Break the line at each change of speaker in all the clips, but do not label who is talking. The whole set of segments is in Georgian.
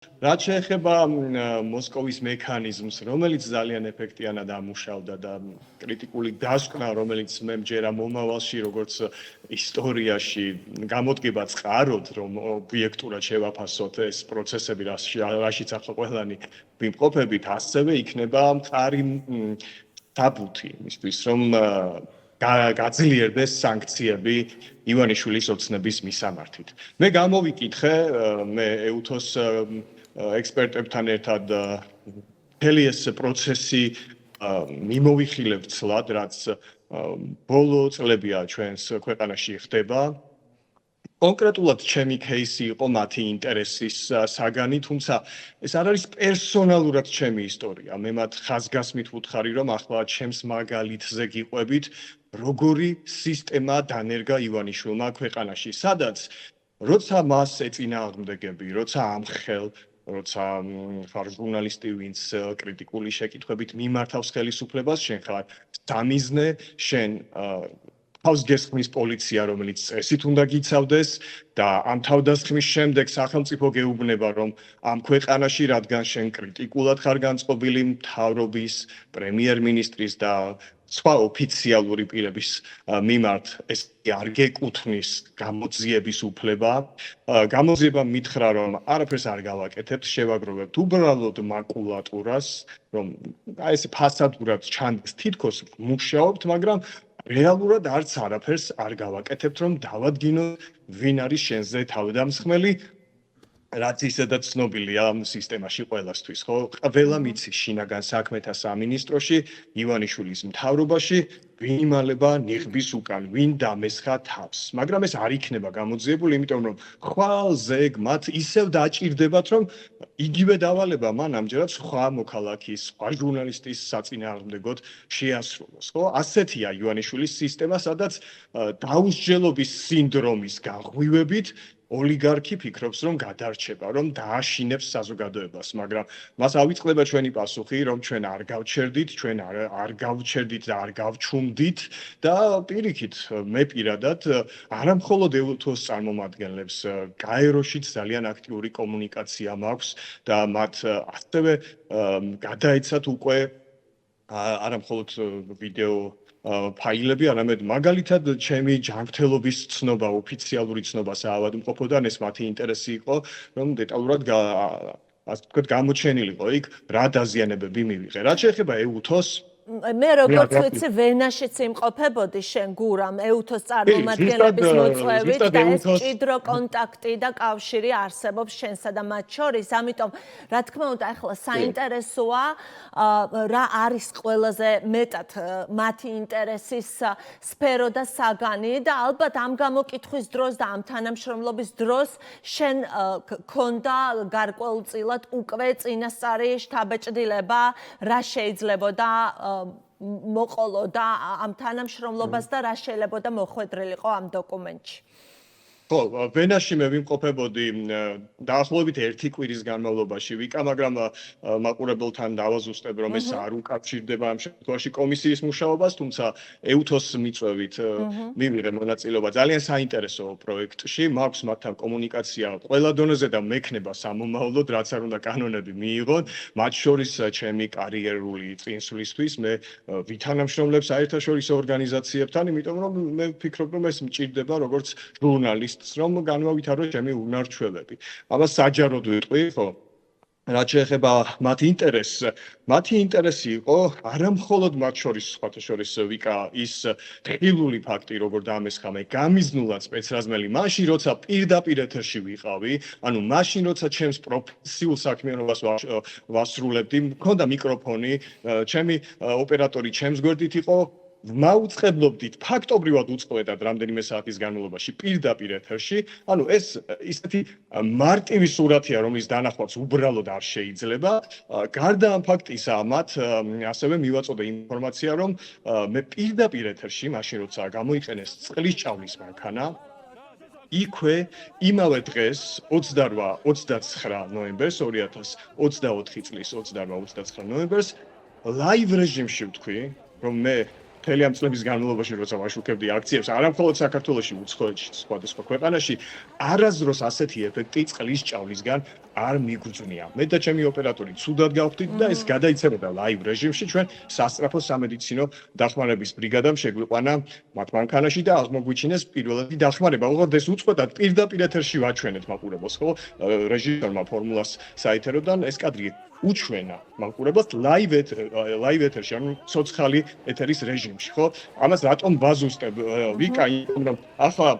რაც შეეხება მოსკოვის მექანიზმს, რომელიც ძალიან ეფექტიანად ამუშავდა და კრიტიკული დასკვნა, რომელიც მე მჯერა მომავალში, როგორც ისტორიაში გამოდგება წყაროდ, რომ ობიექტურად შევაფასოთ ეს პროცესები, რაშიც ახლა ყველანი ვიმყოფებით, ასევე იქნება მყარი დაბუთი იმისთვის, რომ გაძლიერდეს სანქციები ივანიშვილის ოცნების მისამართით. მე გამოვიკითხე, მე ეუთოს ექსპერტებთან ერთად მთელი ეს პროცესი მიმოვიხილებ ცლად, რაც ბოლო წლებია ჩვენს ქვეყანაში ხდება. კონკრეტულად ჩემი кейსი იყო მათი ინტერესის საგანი, თუმცა ეს არ არის პერსონალურად ჩემი ისტორია. მე მათ ხაზგასმით ვუთხარი, რომ ახლა ჩემს მაგალითზე გიყვებით, როგორი სისტემა დანერგა ივანიშვილმა ქვეყანაში, სადაც როცა მას ეწინააღმდეგები, როცა ამხელ, როცა ხარ ჟურნალისტი, ვინც კრიტიკული შეკითხვებით მიმართავს ხელისუფლებას, შენ ხარ სამიზნე, შენ თავს გესხმის პოლიცია, რომელიც წესით უნდა გიცავდეს და ამ თავდასხმის შემდეგ სახელმწიფო გეუბნება, რომ ამ ქვეყანაში, რადგან შენ კრიტიკულად ხარ განწყობილი მთავრობის, პრემიერ-მინისტრის და სხვა ოფიციალური პირების მიმართ, ეს არ გეკუთვნის გამოძიების უფლება. გამოძიება მითხრა, რომ არაფერს არ გავაკეთებთ, შევაგროვებთ უბრალოდ მაკულატურას, რომ აი ესე ფასადურად ჩანდეს თითქოს მუშაობთ, მაგრამ რეალურად არც არაფერს არ გავაკეთებთ, რომ დავადგინოთ, ვინ არის შენზე თავდამსხმელი, რაც ისედაც ცნობილია ამ სისტემაში ყველასთვის, ხო? ყველა მიცის შინაგან საქმეთა სამინისტროში, ივანიშვილის მთავრობაში, ვინ იმალება ნიღბის უკან, ვინ დამესხა თავს. მაგრამ ეს არ იქნება გამოძიებული, იმიტომ რომ ხვალ ზეგ მათ ისევ დაჭირდებათ, რომ იგივე დავალება მან ამჯერად სხვა მოქალაქის, სხვა ჟურნალისტის საწინააღმდეგოდ შეასრულოს, ხო? ასეთია ივანიშვილის სისტემა, სადაც დაუსჯელობის სინდრომის განღვივებით ოლიგარქი ფიქრობს, რომ გადარჩება, რომ დააშინებს საზოგადოებას, მაგრამ მას ავიწყდება ჩვენი პასუხი, რომ ჩვენ არ გავჩერდით, ჩვენ არ გავჩერდით და არ გავჩუმდით და პირიქით, მე პირადად არა მხოლოდ ეუთოს წარმომადგენლებს, გაეროშიც ძალიან აქტიური კომუნიკაცია მაქვს და მათ ასევე გადაეცათ უკვე არა მხოლოდ ვიდეო ფაილები, არამედ მაგალითად ჩემი ჯანმრთელობის ცნობა, ოფიციალური ცნობა საავადმყოფოდან ეს მათი ინტერესი იყო, რომ დეტალურად ასე ვთქვათ, გამოჩენილიყო იქ რა დაზიანებები მივიღე. რაც შეეხება ეუთოს
მე როგორც ვიცი, ვენაშიც იმყოფებოდი შენ გურამ ეუთოს წარმომადგენლების მოწვევით და ეს ჭიდრო კონტაქტი და კავშირი არსებობს შენსა და მათ შორის, ამიტომ რა თქმა უნდა, ახლა საინტერესოა რა არის ყველაზე მეტად მათი ინტერესის სფერო და საგანი და ალბათ ამ გამოკითხვის დროს და ამ თანამშრომლობის დროს შენ ქონდა გარკვეულწილად უკვე წინასწარი შთაბეჭდილება რა შეიძლებოდა მოყოლო და ამ თანამშრომლობას და რა შეიძლება მოხვედრილიყო ამ დოკუმენტში.
ხო, ვენაში მე ვიმყოფებოდი დაახლოებით 1 კვირის განმავლობაში ვიკა, მაგრამ მაყურებელთან დავაზუსტებ, რომ ეს არ უკავშირდება ამ შემთხვევაში კომისიის მუშაობას, თუმცა ეუთოს მიწვევით მივიღე მონაწილეობა ძალიან საინტერესო პროექტში, მაქვს მათთან კომუნიკაცია ყველა დონეზე და მექნება სამომავლოდ, რაც არ უნდა კანონები მიიღონ, მათ შორის ჩემი კარიერული წინსვლისთვის, მე ვითანამშრომლებ საერთაშორისო ორგანიზაციებთან, იმიტომ რომ მე ვფიქრობ, რომ ეს მჭირდება როგორც ჟურნალისტ რომ განვავითარო ჩემი უნარჩვევები. ამას საჯაროდ ვიტყვი, ხო? რაც შეეხება მათ ინტერესი იყო არა მხოლოდ მათ შორის სხვათა შორის ვიკა ის ხილული ფაქტი, როგორ დამესხა მე გამიზნულად სპეცრაზმელი, მაშინ როცა პირდაპირ ეთერში ვიყავი, ანუ მაშინ როცა ჩემს პროფესიულ საქმიანობას ვასრულებდი, მქონდა მიკროფონი, ჩემი ოპერატორი ჩემს გვერდით იყო, მაუწყებლობდით ფაქტობრივად უწყლედად რამდენიმე საათის განმავლობაში პირდაპირ ეთერში, ანუ ეს ისეთი მარტივი სურათია, რომლის დანახვაც უბრალოდ არ შეიძლება. გარდა ამ ფაქტისა, მათ ასევე მივაწოდე ინფორმაცია, რომ მე პირდაპირ ეთერში, მაშინ როცა გამოიყენეს წყლის ჭამლის მანქანა, იქვე იმავე დღეს 28-29 ნოემბერს 2024 წლის 28-29 ნოემბერს ლაივ რეჟიმში ვთქვი, რომ მე მთელი ამ წლების განმავლობაში როცა ვაშუქებდი აქციებს, არა მხოლოდ საქართველოში, უცხოეთში, სხვადასხვა ქვეყანაში, არასდროს ასეთი ეფექტი წყლის ჭავლისგან არ მიგვწვნია. მე და ჩემი ოპერატორი ცუდად გავხდით და ეს გადაიცემოდა ლაივ რეჟიმში ჩვენ სასწრაფო სამედიცინო დახმარების ბრიგადამ შეგვიყვანა მათ მანქანაში და აღმოგვიჩინეს პირველადი დახმარება. უბრალოდ ეს უწყვეტად პირდაპირ ეთერში ვაჩვენეთ მაყურებელს, ხო? რეჟისორმა ფორმულას საეთეროდან ეს კადრი უჩვენა მაყურებელს ლაივ ეთერში, ანუ ცოცხალი ეთერის რეჟიმში, ხო? ამას რატომ ვაზუსტებ? ვიკა, რომ ახლა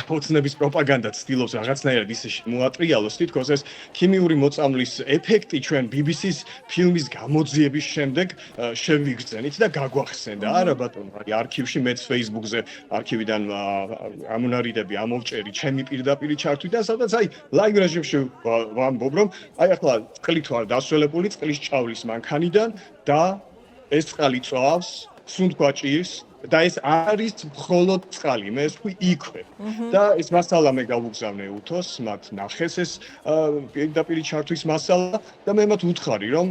ოცნების პროპაგანდა ცდილობს რაღაცნაირად ისე მოატრიალოს, თითქოს ეს ქიმიური მოწამვლის ეფექტი ჩვენ BBC-ს ფილმის გამოძიების შემდეგ შევიგრძენით და გაგვახსენდა. არა ბატონო, აი არქივში მეც Facebook-ზე არქივიდან ამონარიდები ამოვჭერი ჩემი პირდაპირი ჩართვიდან, სადაც აი ლაივ რეჟიმში ვამბობ, რომ აი ახლა წყლით ვარ დასველებული წყლის ჭავლის მანქანიდან და ეს წყალი წვავს, სუნთქვაჭირს და ეს არის მხოლოდ წყალი, მე ვთქვი იქვე. და ეს მასალა მე გავუგზავნე უთოს, მათ ნახეს ეს პირდაპირი ჩართვის მასალა და მე მათ ვუთხარი, რომ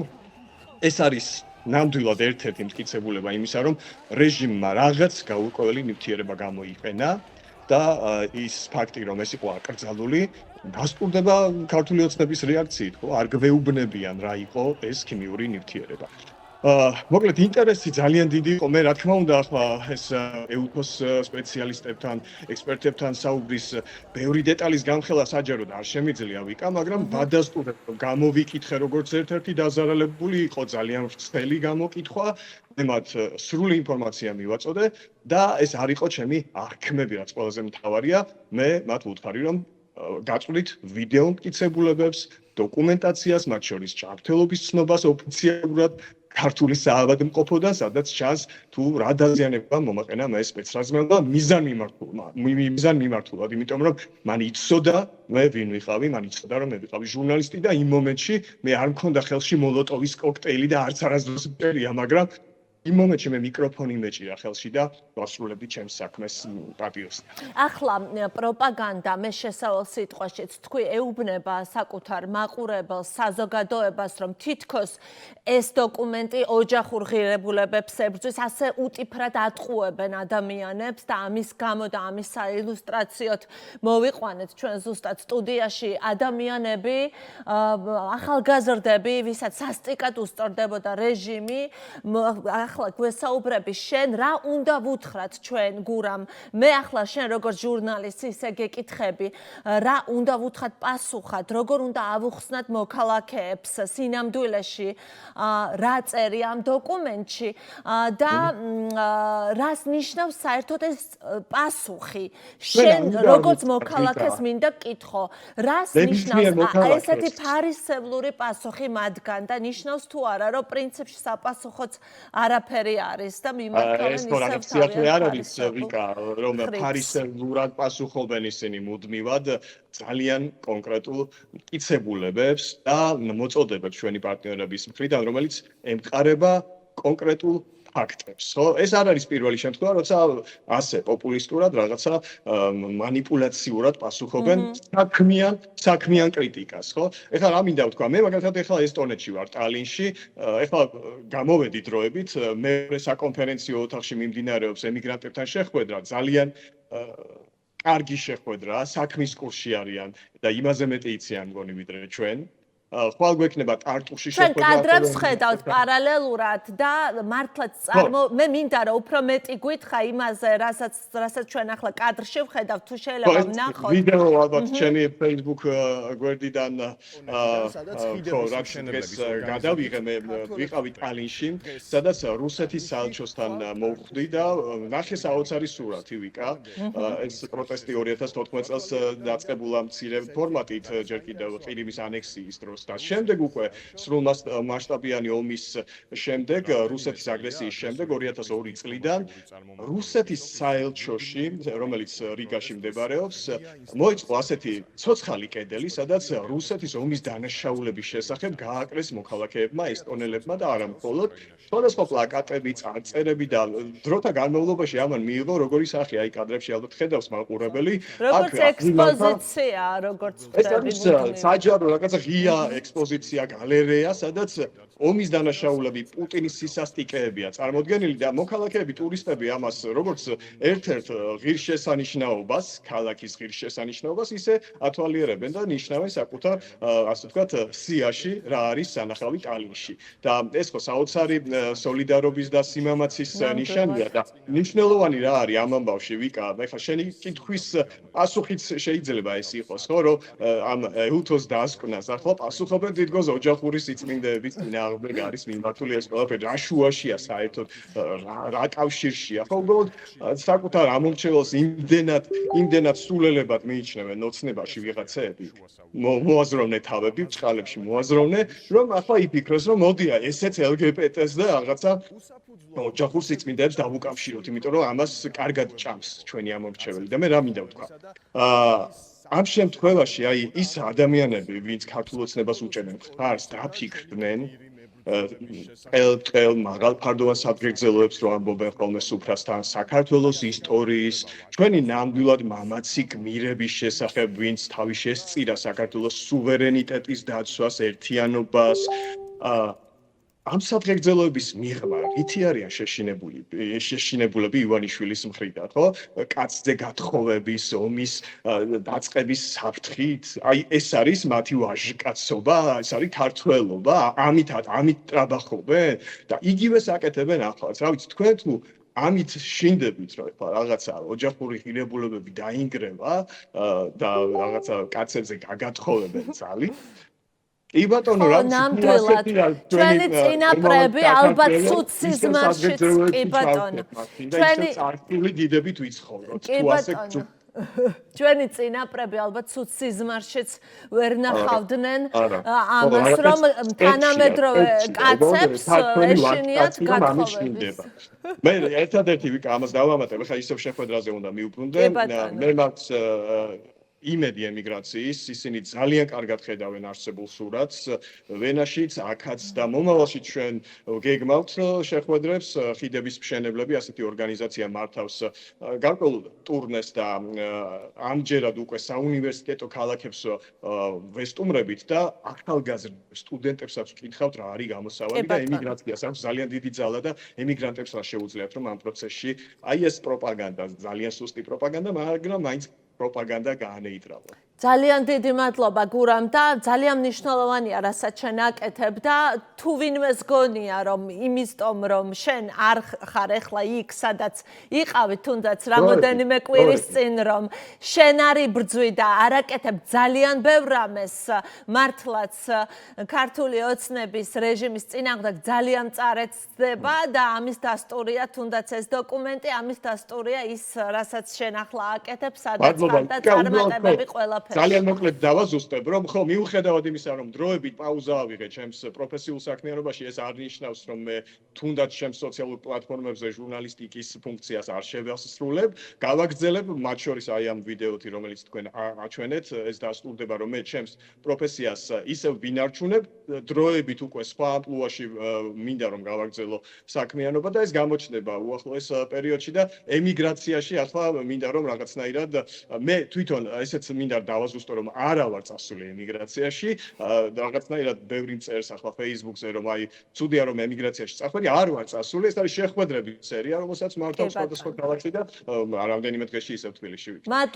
ეს არის ნამდვილად ერთ-ერთი მტკიცებულება იმისა, რომ რეჟიმმა რაღაც გაურკვეველი ნივთიერება გამოიყენა და ის ფაქტი, რომ ეს იყო აკრძალული, დასტურდება ქართული ოცნების რეაქციით, ხო? არ გვეუბნებიან რა იყო ეს ქიმიური ნივთიერება. მოკლედ ინტერესი ძალიან დიდი იყო. მე რა თქმა უნდა ახლა ეს ეუთოს სპეციალისტებთან, ექსპერტებთან საუბრის ბევრი დეტალის განხელა საჯაროდ არ შემიძლია ვიკა, მაგრამ დადასტურებ გამოვიკითხე როგორც ერთ-ერთი დაზარალებული იყო ძალიან ვრცელი გამოკითხვა. მე მათ სრული ინფორმაცია მივაწოდე და ეს არ იყო ჩემი აღქმები, რაც ყველაზე მთავარია. მე მათ ვუთხარი, რომ გაწვრით ვიდეო მტკიცებულებებს, დოკუმენტაციას, მათ შორის ჯანმრთელობის ცნობას ოფიციალურად ქართული საავადმყოფოდან, სადაც ჩანს თუ რა დაზიანება მომაყენა მე სპეცრაზმელმა და მიზან მიმართულად, იმიტომ რომ მან იცოდა მე ვინ ვიყავი, მან იცოდა რომ მე ვიყავი ჟურნალისტი და იმ მომენტში მე არ მქონდა ხელში მოლოტოვის კოქტეილი და არც არასდროს მწერია, მაგრამ იმ მომენტში მე მიკროფონი მეჭირა ხელში და ვასრულებდი ჩემს საქმეს პატიოსთან.
ახლა პროპაგანდა მე შესავალ სიტყვაშიც თქვი ეუბნება საკუთარ მაყურებელს, საზოგადოებას, რომ თითქოს ეს დოკუმენტი ოჯახურ ღირებულებებს ებრძვის, ასე უტიფრად ატყუებენ ადამიანებს და ამის გამო და ამის საილუსტრაციოდ მოვიყვანეთ ჩვენ ზუსტად სტუდიაში ადამიანები, ახალგაზრდები, ვისაც სასტიკად უსწორდებოდა რეჟიმი, ახლა გვესაუბრები შენ რა უნდა ვუთხრათ ჩვენ გურამ მე ახლა შენ როგორც ჟურნალისტი ისე გეკითხები რა უნდა ვუთხრათ პასუხად როგორ უნდა ავუხსნათ მოქალაქეებს სინამდვილეში რა წერი ამ დოკუმენტში და რას ნიშნავს საერთოდ ეს პასუხი შენ როგორც მოქალაქეს მინდა გკითხო რას ნიშნავს ესეთი ფარისევლური პასუხი მათგან და ნიშნავს თუ არა რომ პრინციპში საპასუხოც არაფერი არის და მიმართავენ
ისევ არ არის ვიკა რომ ფარისევლურად პასუხობენ ისინი მუდმივად ძალიან კონკრეტულ მტკიცებულებებს და მოწოდებებს ჩვენი პარტნიორების მხრიდან რომელიც ემყარება კონკრეტულ ფაქტებს. ხო, ეს არ არის პირველი შემთხვევა, როცა ასე პოპულისტურად რაღაცა მანიპულაციურად პასუხობენ საქმიან კრიტიკას, ხო? ეხლა რა მინდა ვთქვა, მე მაგალითად ეხლა ესტონეთში ვარ, ტალინში, ეხლა გამოვედი დროებით, მეორე საკონფერენციო ოთახში მიმდინარეობს ემიგრანტებთან შეხვედრა, ძალიან კარგი შეხვედრა, საქმის კურსში არიან და იმაზე მეტი იციან მგონი ვიდრე ჩვენ. ხვალ გვექნება ტარტუში
შეხვედრა. ჩვენ კადრებს ხედავთ პარალელურად და მართლაც მე მინდა რომ უფრო მეტი გითხრა იმაზე, რასაც ჩვენ ახლა კადრში ვხედავთ, თუ შეიძლება ვნახოთ.
ვიდეო ალბათ ჩემი Facebook გვერდიდან რაც გადავიღე, მე ვიყავი ტალინში, სადაც რუსეთის საელჩოსთან მოვხვდი და ნახე საოცარი სურათი ვიკა. ეს პროტესტი 2014 წელს დაწყებულა მცირე ფორმატით, ჯერ კიდევ ყირიმის ანექსიის დროს. და შემდეგ უკვე სრულ მასშტაბიანი ომის შემდეგ, რუსეთის აგრესიის შემდეგ 2002 წლიდან რუსეთის საელჩოში, რომელიც რიგაში მდებარეობს, მოიწყო ასეთი ცოცხალი კედელი, სადაც რუსეთის ომის დანაშაულების შესახებ გააკრეს მოქალაქეებმა, ესტონელებმა და არა მხოლოდ სხვადასხვა პლაკატები, წარწერები და დროთა განმავლობაში ამან მიიღო როგორი სახე, აი კადრებში ალბათ ხედავს მაყურებელი,
როგორც ექსპოზიცია, როგორც
ეს არის საჯარო რაღაცა ღია ექსპოზიცია, გალერეა, სადაც ომის დანაშაულები, პუტინის სისასტიკეებია წარმოდგენილი და მოქალაქეები, ტურისტები ამას როგორც ერთ-ერთ ღირსშესანიშნაობას, ქალაქის ღირსშესანიშნაობას ისე ათვალიერებენ და ნიშნავენ საკუთარ, ასე ვთქვათ, სიაში რა არის სანახავი ტალინში. და ეს ხო საოცარი სოლიდარობის და სიმამაცის ნიშანია და მნიშვნელოვანი რა არის ამ ამბავში ვიკა, ეხლა შენი კითხვის პასუხიც შეიძლება ეს იყოს, ხო, რომ ამ ეუთოს დასკვნას ახლა პასუხობენ თითქოს ოჯახური სიწმინდეების წინააღმდეგ არის მიმართული ეს ყველაფერი, რა შუაშია საერთოდ, რა კავშირშია, ხო, უბრალოდ საკუთარ ამომრჩეველს იმდენად სულელებად მიიჩნევენ ოცნებაში ვიღაცეები, მოაზროვნე თავები, ბჭყალებში მოაზროვნე, რომ ახლა იფიქროს, რომ მოდია ესეც LGBT-ს და რაღაცა ოჯახურ სიწმინდეებს დავუკავშიროთ, იმიტომ რომ ამას კარგად ჭამს ჩვენი ამომრჩეველი და მე რა მინდა ვთქვა. ამ შემთხვევაში აი ის ადამიანები, ვინც ქართულ ოცნებას უჭერენ ხარს, დაფიქრდნენ ყელ მაღალფარდოვან საბგერგზელოებს რო ამბობენ ხოლმე სუფრასთან, საქართველოს ისტორიის, ჩვენი ნამდვილად მამაცი გმირების შესახებ, ვინც თავი შესწირა საქართველოს სუვერენიტეტის დაცვას, ერთიანობას, ამ საბგერგზელოების მიღმა რითი არიან შეშინებულები ივანიშვილის მხრიდან, ხო? კაცზე გათხოვების, ომის დაწყების საფრთხით, აი ეს არის მათი ვაჟკაცობა, ეს არის ქართველობა, ამით ტრაბახობენ და იგივეს აკეთებენ ახალს. რა ვიცი, თქვენ თუ ამით შინდებით, რომ ეხლა რაღაცა ოჯახური ღირებულებები დაინგრევა და რაღაცა კაცებზე გაგათხოვებენ ძალით, კი ბატონო, რა
ნამდვილად ჩვენი წინაპრები ალბათ ცუდ სიზმარშიც კი ბატონო
ჩვენი წარსული დიდებით ვიცხოვროთ თუ ასე
ჩვენი წინაპრები ალბათ ცუდ სიზმარშიც ვერ ნახავდნენ ამას რომ თანამედროვე კაცებს ეშინიათ გათხოვების
მე ერთადერთი ვიკა ამას დავამატებ, ხა ისევ შეხვედრაზე უნდა მივუბრუნდე მე მაქვს იმედი ემიგრაციის, ისინი ძალიან კარგად ხედავენ არსებულ სურათს ვენაშიც, აქაც და მომავალში ჩვენ გეგმავთ შეხვედრებს, ხიდების მშენებლები, ასეთი ორგანიზაცია მართავს გარკვეულ ტურნეს და ამჯერად უკვე საუნივერსიტეტო ქალაქებს ვესტუმრებით და ახალგაზრდა სტუდენტებსაც ვკითხავთ რა არის გამოსავალი და ემიგრაციას აქვს ძალიან დიდი ძალა და ემიგრანტებს რა შეუძლიათ რომ ამ პროცესში აი ეს პროპაგანდა, ძალიან სუსტი პროპაგანდა, მაგრამ მაინც პროპაგანდა გაანეიტრალა.
ძალიან დიდი მადლობა გურამ და ძალიან მნიშვნელოვანია რასაც შენ აკეთებ და თუ ვინმეს გონია რომ იმისტომ რომ შენ არ ხარ ახლა იქ სადაც იყავი თუნდაც რამოდენიმე კვირის წინ რომ შენ არი ბრძვი და არაკეთებ ძალიან ბევრ რამეს მართლაც ქართული ოცნების რეჟიმის წინააღმდეგ ძალიან წარეცდება და ამის დასტურია თუნდაც ეს დოკუმენტი ამის დასტურია ის რასაც შენ ახლა აკეთებ სადაც ხარ და წარმატებები ყველაფერი
ძალიან მოკლედ დავაზუსტებ, რომ ხო მიუხედავად იმისა, რომ დროებით პაუზა ავიღე ჩემს პროფესიულ საქმიანობაში, ეს არ ნიშნავს, რომ მე თუნდაც ჩემს სოციალურ პლატფორმებზე ჟურნალისტიკის ფუნქციას არ შევასრულებ, გავაგრძელებ, მათ შორის აი ამ ვიდეოთი, რომელიც თქვენ აჩვენეთ, ეს დასტურდება, რომ მე ჩემს პროფესიას ისევ ვინარჩუნებ, დროებით უკვე სხვა ამპლუაში მინდა რომ გავაგრძელო საქმიანობა და ეს გამოჩნდება უახლოეს პერიოდში და ემიგრაციაში ახლა მინდა რომ რაღაცნაირად მე თვითონ ესეც მინდა დავაზუსტო რომ არა ვარ წასული ემიგრაციაში რაღაცნაირად ბევრი წერს ახლა Facebook-ზე რომ აი ცუდია რომ ემიგრაციაში წახვედი არ ვარ წასული ეს არის შეხვედრების სერია რომელსაც მართავს სხვადასხვა ქალაქში და რამდენიმე დღეში ისევ თბილისში ვიქნა